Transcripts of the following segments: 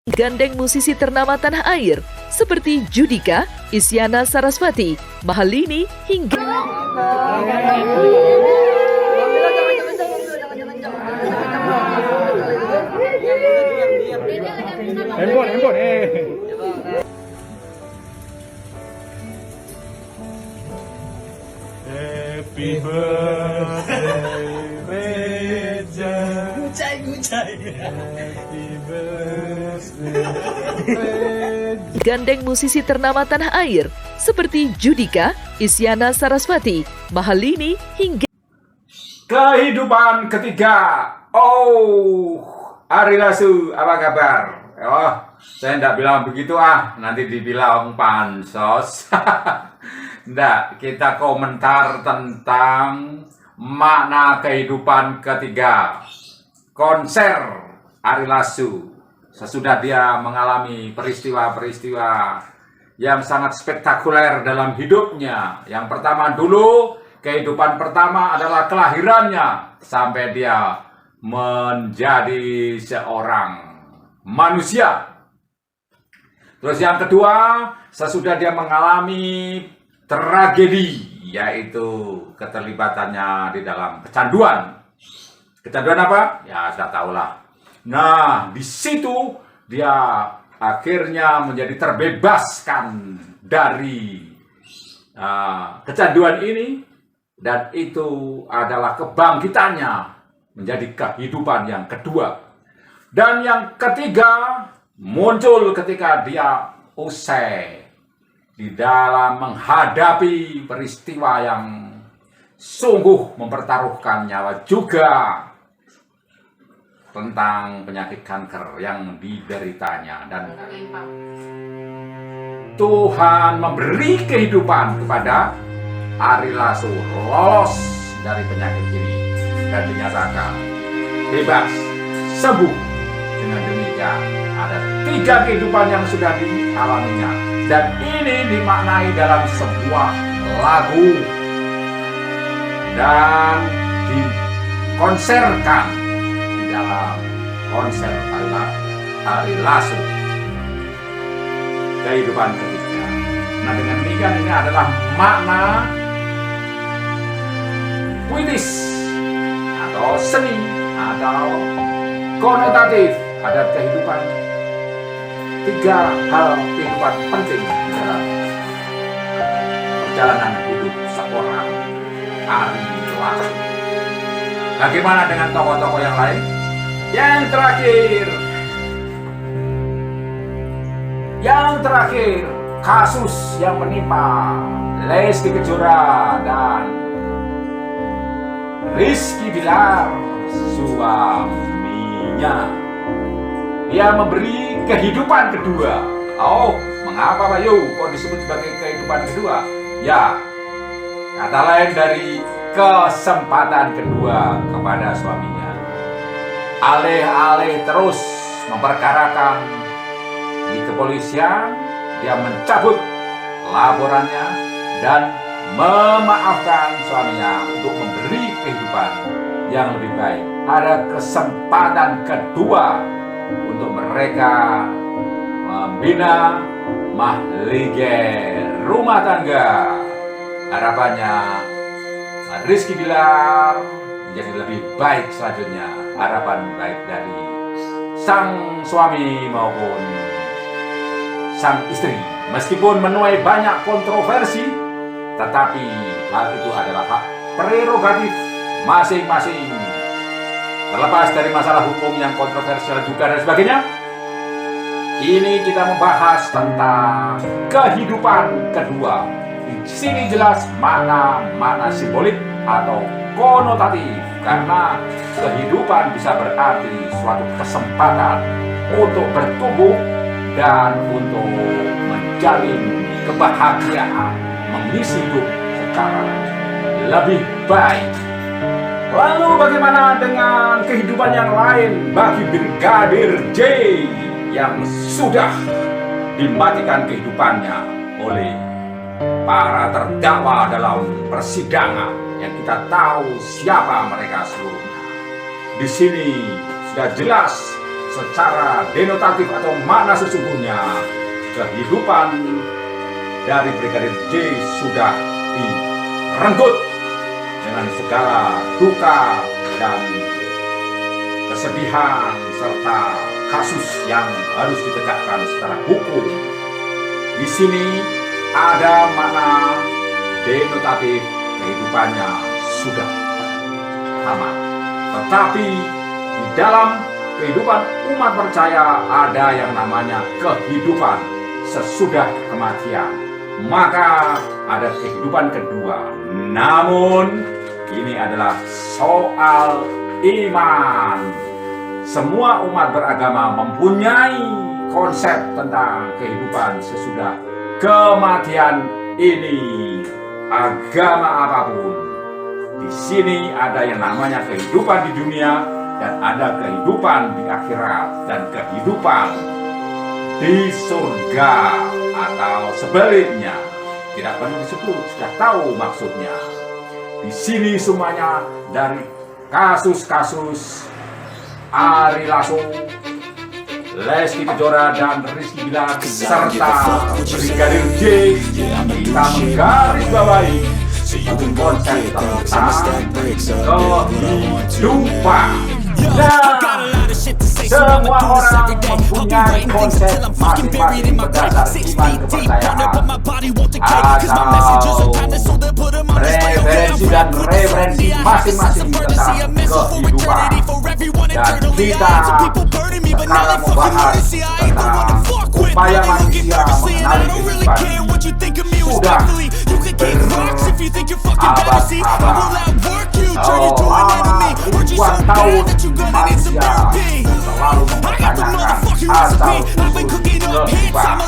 Gandeng musisi ternama tanah air seperti Judika, Isyana Sarasvati, Mahalini hingga Happy birthday, Reza. Happy birthday, Reza. Gandeng musisi ternama tanah air seperti Judika, Isyana Sarasvati, Mahalini hingga Kehidupan ketiga. Oh, Ari Lasso, apa kabar? Oh, saya tidak bilang begitu nanti dibilang pansos. Nggak, kita komentar tentang makna kehidupan ketiga. Konser Ari Lasso sesudah dia mengalami peristiwa-peristiwa yang sangat spektakuler dalam hidupnya. Yang pertama dulu, kehidupan pertama adalah kelahirannya sampai dia menjadi seorang manusia. Terus yang kedua, sesudah dia mengalami tragedi, yaitu keterlibatannya di dalam kecanduan. Kecanduan apa? Ya, sudah tahulah. Nah, di situ dia akhirnya menjadi terbebaskan dari kecanduan ini, dan itu adalah kebangkitannya menjadi kehidupan yang kedua. Dan yang ketiga muncul ketika dia usai di dalam menghadapi peristiwa yang sungguh mempertaruhkan nyawa juga, tentang penyakit kanker yang dideritanya. Dan Tuhan memberi kehidupan kepada Ari Lasso, lolos dari penyakit ini dan dinyatakan bebas, sembuh. Dengan demikian ada 3 kehidupan yang sudah dialaminya, dan ini dimaknai dalam sebuah lagu dan dikonserkan di dalam konser Ari Lasso, kehidupan ketiga. Nah, dengan demikian ini adalah makna puitis atau seni atau konotatif. Ada kehidupan, 3 hal kehidupan penting dalam perjalanan hidup seorang Ari Lasso. Bagaimana dengan tokoh-tokoh yang lain? Yang terakhir, kasus yang menimpa Lesti Kejora dan Rizky Bilar, suaminya. Dia memberi kehidupan kedua. Oh, mengapa Pak Yu kok disebut sebagai kehidupan kedua? Ya, kata lain dari kesempatan kedua kepada suaminya. Alih-alih terus memperkarakan di kepolisian, dia mencabut laporannya dan memaafkan suaminya untuk memberi kehidupan yang lebih baik. Ada kesempatan kedua untuk mereka membina mahligai rumah tangga. Harapannya Rizky Bilar menjadi lebih baik selanjutnya. Harapan baik dari sang suami maupun sang istri. Meskipun menuai banyak kontroversi, tetapi hal itu adalah hak prerogatif masing-masing. Terlepas dari masalah hukum yang kontroversial juga dan sebagainya, ini kita membahas tentang kehidupan kedua. Di sini jelas makna simbolik atau konotatif, karena kehidupan bisa berarti suatu kesempatan untuk bertumbuh dan untuk menjalin kebahagiaan, mengisi hidup secara lebih baik. Lalu bagaimana dengan kehidupan yang lain bagi Brigadir J yang sudah dimatikan kehidupannya oleh para terdakwa dalam persidangan yang kita tahu siapa mereka seluruhnya. Di sini sudah jelas secara denotatif atau makna sesungguhnya, kehidupan dari Brigadir J sudah direnggut dengan segala duka dan kesedihan serta kasus yang harus ditegakkan secara hukum. Di sini ada makna denotatif, kehidupannya sudah tamat. Tetapi di dalam kehidupan umat percaya ada yang namanya kehidupan sesudah kematian. Maka ada kehidupan kedua. Namun ini adalah soal iman. Semua umat beragama mempunyai konsep tentang kehidupan sesudah kematian ini. Agama apapun, di sini ada yang namanya kehidupan di dunia dan ada kehidupan di akhirat dan kehidupan di surga atau sebaliknya. Tidak perlu disebut, sudah tahu maksudnya. Di sini semuanya dari kasus-kasus Ari Lasso, Lesti Kejora dan Rizky Bilar serta Brigadir J, kita menggarisbawahi satu konsep tentang kehidupan. Semua orang mempunyai konsep masing-masing berdasar iman kepercayaan atau referensi dan referensi masing-masing tentang kehidupan. Dan kita sekarang membahas tentang upaya manusia mengenali kehidupan sudah berabad-abad. Selama ribuan tahun manusia selalu mempertanyakan asal-usul kehidupan.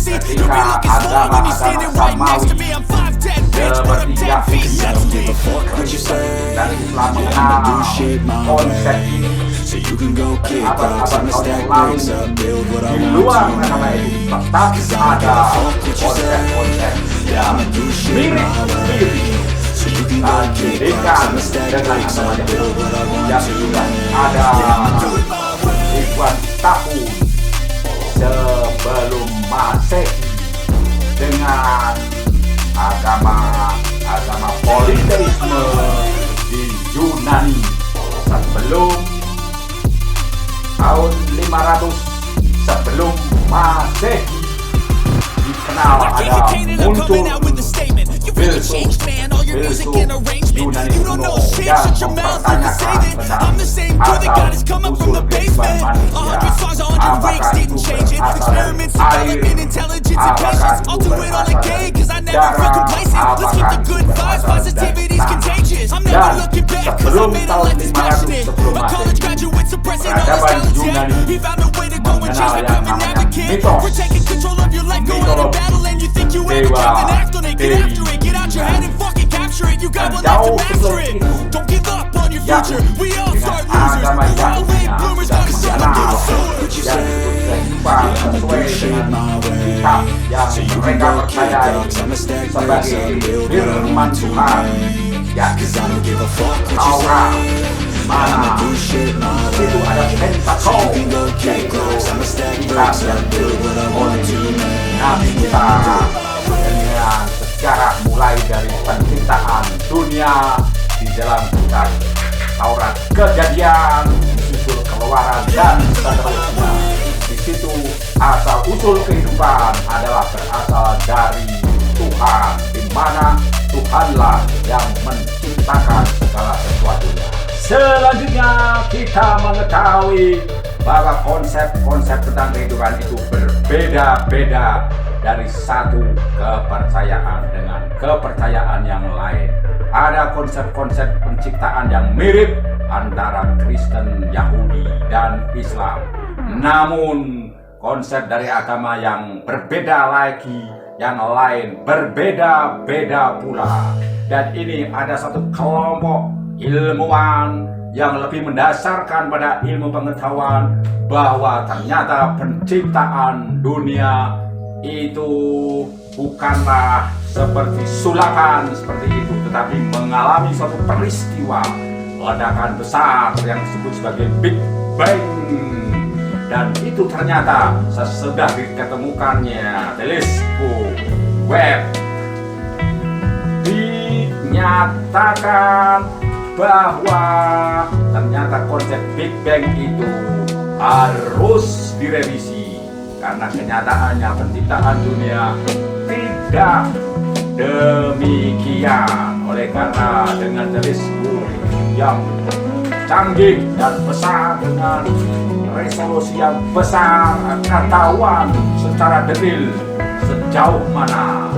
Ketika agama-agama samawi seperti Yahudi dan Islam mengenal konsep ini abad-abad tahun lalu. Di luar agama itu tetap ada konsep-konsep yang mirip-mirip dan dekat dengan agama Yahudi yang sudah ada ribuan tahun sebelum Masehi, dengan agama politeisme di Yunani sebelum tahun 500 sebelum Masehi. Dikenal ada muncul filsuf Yunani kuno yang mempertanyakan tentang asal-usul kehidupan manusia. Apakah itu berasal dari air? Apakah itu berasal dari darah? Apakah itu berasal dari tanah? Dan sebelum tahun 500 sebelum Masehi, peradaban Yunani mengenal yang namanya mitos, dewa, dewi, dan jauh sebelum itu Yahudi dengan agama Yahudinya sudah mengenal yang disebut kehidupan sesuai dengan kitab yang mereka percayai sebagai firman Tuhan, yakni Taurat, mana itu ada Pentateuch, yaitu kitab yang ditulis oleh Nabi Musa dengan sejarah mulai dari penciptaan dunia di dalam kitab Taurat, Kejadian, usul Keluaran dan seterusnya. Di situ asal usul kehidupan adalah berasal dari Tuhan, di mana Tuhanlah yang menciptakan segala sesuatunya. Selanjutnya kita mengetahui bahwa konsep-konsep tentang kehidupan itu berbeda-beda dari satu kepercayaan dengan kepercayaan yang lain. Ada konsep-konsep penciptaan yang mirip antara Kristen, Yahudi, dan Islam. Namun konsep dari agama yang berbeda lagi, yang lain berbeda-beda pula. Dan ini ada satu kelompok ilmuwan yang lebih mendasarkan pada ilmu pengetahuan bahwa ternyata penciptaan dunia itu bukanlah seperti sulapan seperti itu, tetapi mengalami suatu peristiwa ledakan besar yang disebut sebagai Big Bang. Dan itu ternyata sesudah diketemukannya teleskop Webb, dinyatakan bahwa ternyata konsep Big Bang itu harus direvisi karena kenyataannya penciptaan dunia tidak demikian. Oleh karena dengan teleskop yang canggih dan besar dengan resolusi yang besar, ketahuan secara detail sejauh mana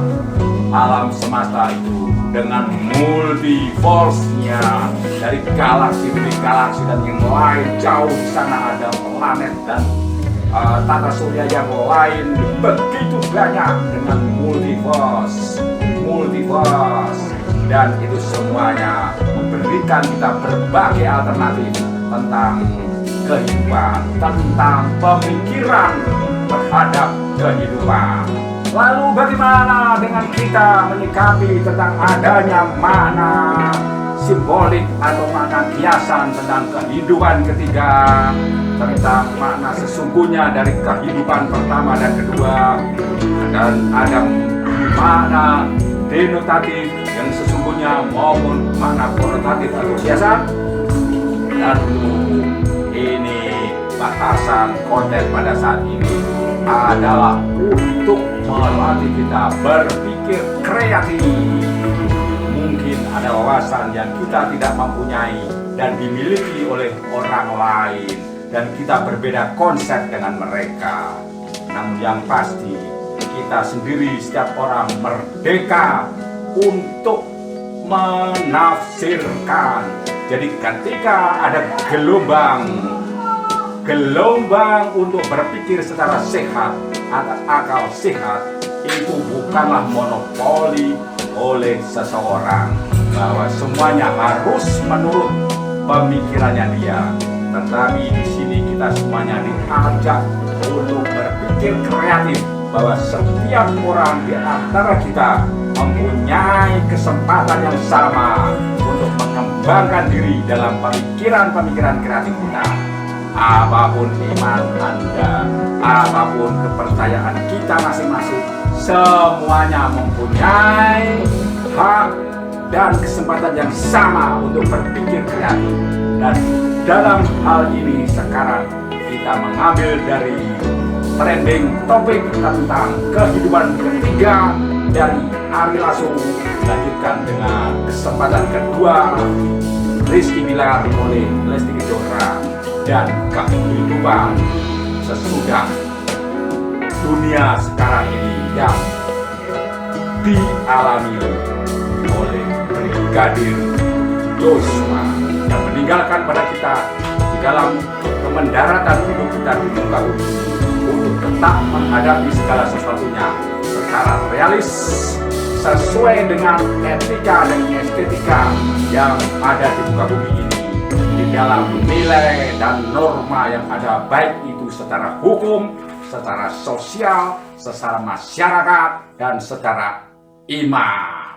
alam semesta itu dengan multiverse-nya dari galaksi demi galaksi dan yang lain. Jauh di sana ada planet dan tata surya yang lain, begitu banyak dengan multiverse, dan itu semuanya memberikan kita berbagai alternatif tentang kehidupan, tentang pemikiran terhadap kehidupan. Lalu bagaimana dengan kita menyikapi tentang adanya makna simbolik atau makna kiasan tentang kehidupan ketiga, tentang makna sesungguhnya dari kehidupan pertama dan kedua, dan ada makna denotatif yang sesungguhnya maupun makna konotatif atau kiasan. Dan ini batasan konten pada saat ini adalah untuk melatih kita berpikir kreatif. Mungkin ada wawasan yang kita tidak mempunyai dan dimiliki oleh orang lain, dan kita berbeda konsep dengan mereka. Namun yang pasti kita sendiri, setiap orang merdeka untuk menafsirkan. Jadi ketika ada gelombang untuk berpikir secara sehat atas akal sehat, itu bukanlah monopoli oleh seseorang bahwa semuanya harus menurut pemikirannya dia, tetapi di sini kita semuanya diajak untuk berpikir kreatif bahwa setiap orang di antara kita mempunyai kesempatan yang sama untuk mengembangkan diri dalam pemikiran-pemikiran kreatif kita. Apapun iman Anda, apapun kepercayaan kita masing-masing, semuanya mempunyai hak dan kesempatan yang sama untuk berpikir kreatif. Dan dalam hal ini sekarang kita mengambil dari trending topik tentang kehidupan ketiga dari Ari Lasso, dilanjutkan dengan kesempatan kedua Rizky Bilar oleh Lesti Kejora, dan kehidupan sesudah dunia sekarang ini yang dialami oleh Brigadir Joshua yang meninggalkan pada kita di dalam kemendaratan hidup kita di muka bumi untuk tetap menghadapi segala sesuatunya secara realis sesuai dengan etika dan estetika yang ada di muka bumi ini, di dalam nilai dan norma yang ada, baik itu secara hukum, secara sosial, secara masyarakat, dan secara iman.